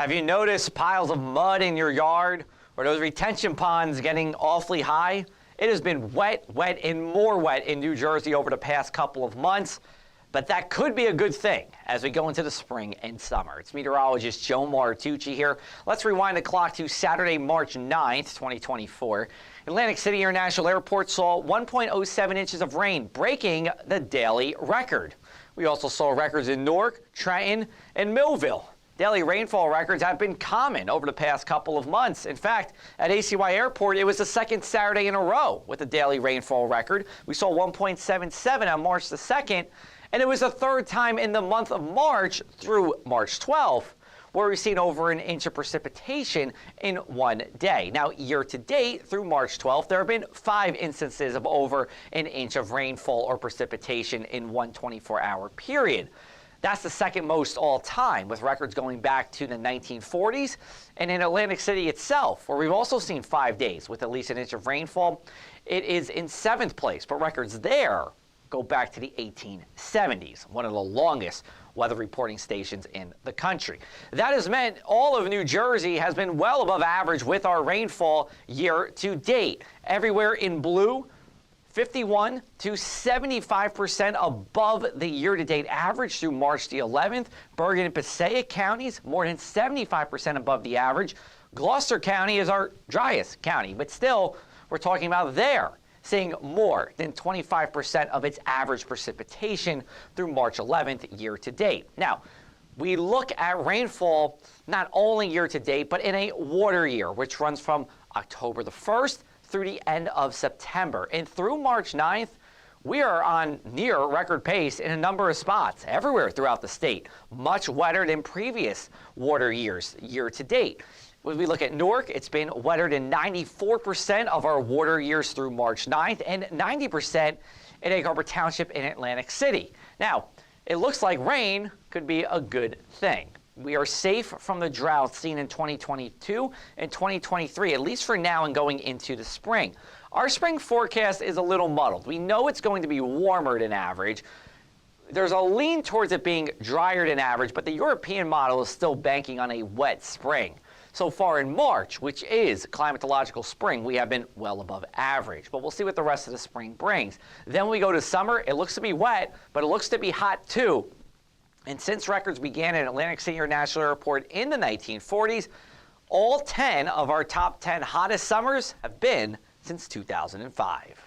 Have you noticed piles of mud in your yard or those retention ponds getting awfully high? It has been wet, and more wet in New Jersey over the past couple of months, but that could be a good thing as we go into the spring and summer. It's meteorologist Joe Martucci here. Let's rewind the clock to Saturday, March 9th, 2024. Atlantic City International Airport saw 1.07 inches of rain, breaking the daily record. We also saw records in Newark, Trenton, and Millville. Daily rainfall records have been common over the past couple of months. In fact, at ACY Airport, it was the second Saturday in a row with a daily rainfall record. We saw 1.77 on March the 2nd, and it was the third time in the month of March through March 12th where we've seen over an inch of precipitation in one day. Now, year to date through March 12th, there have been 5 instances of over an inch of rainfall or precipitation in one 24-hour period. That's the second most all time, with records going back to the 1940s. And in Atlantic City itself, where we've also seen 5 days with at least an inch of rainfall, it is in 7th place. But records there go back to the 1870s, one of the longest weather reporting stations in the country. That has meant all of New Jersey has been well above average with our rainfall year to date. Everywhere in blue, 51 to 75% above the year-to-date average through March the 11th. Bergen and Passaic counties, more than 75% above the average. Gloucester County is our driest county, but still, we're talking about there seeing more than 25% of its average precipitation through March 11th year-to-date. Now, we look at rainfall not only year-to-date, but in a water year, which runs from October the 1st through the end of September. And through March 9th, we are on near record pace in a number of spots everywhere throughout the state, much wetter than previous water years year to date. When we look at Newark, it's been wetter than 94% of our water years through March 9th and 90% in Egg Harbor Township in Atlantic City. Now, it looks like rain could be a good thing. We are safe from the drought seen in 2022 and 2023, at least for now and going into the spring. Our spring forecast is a little muddled. We know it's going to be warmer than average. There's a lean towards it being drier than average, but the European model is still banking on a wet spring. So far in March, which is climatological spring, we have been well above average, but we'll see what the rest of the spring brings. Then when we go to summer, it looks to be wet, but it looks to be hot too. And since records began at Atlantic City International Airport in the 1940s, all 10 of our top 10 hottest summers have been since 2005.